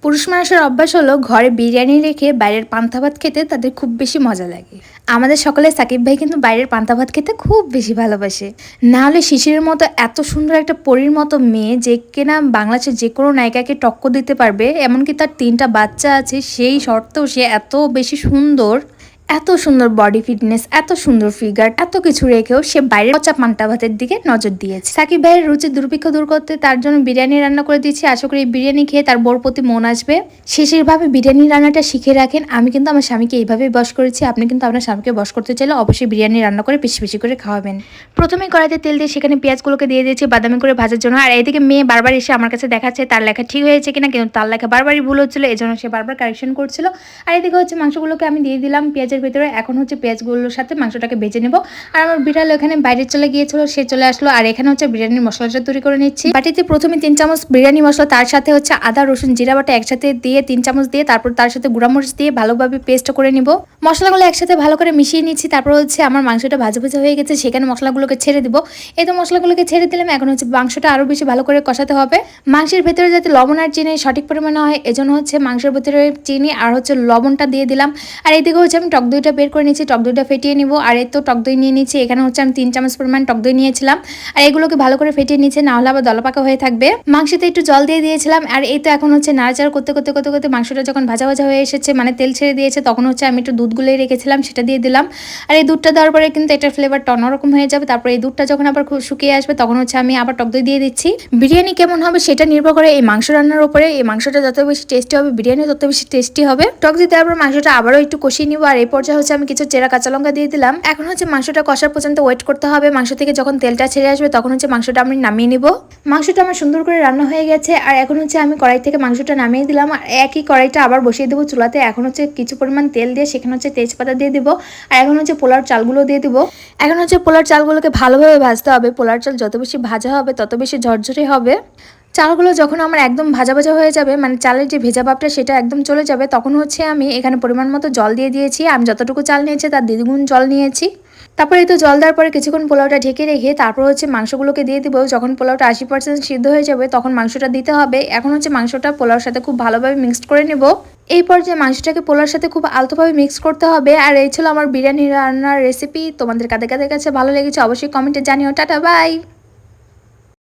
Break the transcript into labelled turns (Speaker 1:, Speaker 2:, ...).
Speaker 1: পুরুষ মানুষের অভ্যাস হলো ঘরে বিরিয়ানি রেখে বাইরের পান্তা ভাত খেতে তাদের খুব বেশি মজা লাগে। আমাদের সকলের সাকিব ভাই কিন্তু বাইরের পান্তা ভাত খেতে খুব বেশি ভালোবাসে। না হলে শিশিরের মতো এত সুন্দর একটা পরীর মতো মেয়ে যে কিনা বাংলাদেশের যে কোনো নায়িকাকে টক্কর দিতে পারবে, এমনকি তার 3টা বাচ্চা আছে, সেই শর্তেও সে এত বেশি সুন্দর, এত সুন্দর বডি ফিটনেস, এত সুন্দর ফিগার, এত কিছু রেখেও সে বাইরের পচা পান্তা ভাতের দিকে নজর দিয়েছে। সাকিব ভাইয়ের রুচি দুর্ভিক্ষ দূর করতে তার জন্য বিরিয়ানি রান্না করে দিয়েছি। আশা করি এই বিরিয়ানি খেয়ে তার বোর প্রতি মন আসবে। শেষেরভাবে বিরিয়ানি রান্নাটা শিখে রাখেন। আমি কিন্তু আমার স্বামীকে এইভাবেই বশ করেছি। আপনি কিন্তু আপনার স্বামীকে বশ করতে চাইলে অবশ্যই বিরিয়ানি রান্না করে বেশি বেশি করে খাওয়াবেন। প্রথমে কড়াইতে তেল দিয়ে সেখানে পেঁয়াজগুলোকে দিয়ে দিয়েছি বাদামি করে ভাজার জন্য। আর এইদিকে মেয়ে বারবার এসে আমার কাছে দেখাচ্ছে তার লেখা ঠিক হয়েছে কিনা, কিন্তু তার লেখা বারবারই ভুল হচ্ছিল, এজন্য সে বারবার কারেকশন করছিল। আর এদিকে হচ্ছে মাংসগুলোকে আমি দিয়ে দিলাম পেঁয়াজের ভিতরে। এখন হচ্ছে পেঁয়াজগুলোর সাথে মাংসটাকে ভেজে নেব। আর আমার বিড়াল এখানে বাইরে চলে গিয়েছিল, সে চলে আসলো। আর এখানে হচ্ছে বিরিয়ানির মশলাটা তৈরি করে নিচ্ছি। বাটিতে প্রথমে 3 চামচ বিরিয়ানি মশলা, তার সাথে হচ্ছে আদা রসুন জিরা বাটা একসাথে দিয়ে 3 চামচ দিয়ে তারপর তার সাথে গুঁড়ামরিচ দিয়ে ভালোভাবে পেস্ট করে নিব। মশলাগুলো একসাথে ভালো করে মিশিয়ে নিচ্ছি। তারপর হচ্ছে আমার মাংসটা ভাজা ভাজা হয়ে গেছে, সেখানে মশলাগুলোকে ছেড়ে দিব। এই তো মশলাগুলোকে ছেড়ে দিলাম। এখন হচ্ছে মাংসটা আরো বেশি ভালো করে কষাতে হবে। মাংসের ভেতরে যাতে লবণ আর চিনি সঠিক পরিমাণে হয়, এজন্য হচ্ছে মাংসের ভেতরে চিনি আর হচ্ছে লবণটা দিয়ে দিলাম। আর এইদিকে হচ্ছে আমি টক দইটা বের করে নিচ্ছি, টক দইটা ফেটিয়ে নিব। আর এই তো টক দই নিয়ে নিচ্ছি, এখানে হচ্ছে আমি 3 চামচ পরিমাণ টক দই নিয়েছিলাম। আর এগুলোকে ভালো করে ফেটিয়ে নিচ্ছে, না হলে আবার দলাপাকা হয়ে থাকবে। মাংসতে একটু জল দিয়ে দিয়েছিলাম। আর এই তো এখন হচ্ছে নাড়াচাড়া করতে করতে করতে করতে মাংসটা যখন ভাজা ভাজা হয়ে এসেছে, মানে তেল ছেড়ে দিয়েছে, তখন হচ্ছে আমি একটু দুধ গুলিয়ে রেখেছিলাম সেটা দিয়ে দিলাম। আর এই দুধটা দেওয়ার পরে কিন্তু এটার ফ্লেভারটা অন্যরকম হয়ে যাবে। তারপরে এই দুধটা যখন আবার শুকিয়ে আসবে, তখন হচ্ছে আমি আবার টক দই দিয়ে দিচ্ছি। বিরিয়ানি কেমন হবে সেটা নির্ভর করে এই মাংস রান্নার উপরে। এই মাংসটা যত বেশি টেস্টি হবে, বিরিয়ানি তত বেশি টেস্টি হবে। টক দই দেওয়ার পর মাংসটা আবারও একটু কষিয়ে নিব। আর এই পর্যায়ে হচ্ছে আমি কিছু চেরা কাঁচা লঙ্কা দিয়ে দিলাম। এখন হচ্ছে মাংসটা কষার পর্যন্ত ওয়েট করতে হবে। মাংস থেকে যখন তেলটা ছেড়ে আসবে, তখন হচ্ছে মাংসটা আমি নামিয়ে নিব। মাংসটা আমার সুন্দর করে রান্না হয়ে গেছে। আর এখন হচ্ছে আমি কড়াই থেকে মাংসটা নামিয়ে দিলাম। আর একই কড়াইটা আবার বসিয়ে দেবো চুলাতে। এখন হচ্ছে কিছু পরিমাণ তেল দিয়ে সেখানে হচ্ছে তেজপাতা দিয়ে দিব। আর এখন হচ্ছে পোলার চালগুলো দিয়ে দিব। এখন হচ্ছে পোলার চালগুলোকে ভালোভাবে ভাজতে হবে। পোলার চাল যত বেশি ভাজা হবে তত বেশি ঝরঝরে হবে। চালগুলো যখন আমার একদম ভাজা ভাজা হয়ে যাবে, মানে চালের যে ভেজা ভাবটা সেটা একদম চলে যাবে, তখন হচ্ছে আমি এখানে পরিমাণ মতো জল দিয়ে দিয়েছি। আমি যতটুকু চাল নিয়েছি তার দ্বিগুণ জল নিয়েছি। তারপরে এই তো জল দেওয়ার পরে কিছুক্ষণ পোলাওটা ঢেকে রেখে তারপর হচ্ছে মাংসগুলোকে দিয়ে দিব। যখন পোলাওটা 80% সিদ্ধ হয়ে যাবে, তখন মাংসটা দিতে হবে। এখন হচ্ছে মাংসটা পোলাওর সাথে খুব ভালোভাবে মিক্সড করে নেব। এই পর্যায়ে মাংসটাকে পোলাওর সাথে খুব আলতোভাবে মিক্স করতে হবে। আর এই ছিল আমার বিরিয়ানি রান্নার রেসিপি। তোমাদের কাদের কাছে ভালো লেগেছে অবশ্যই কমেন্টে জানিও। টাটা, বাই।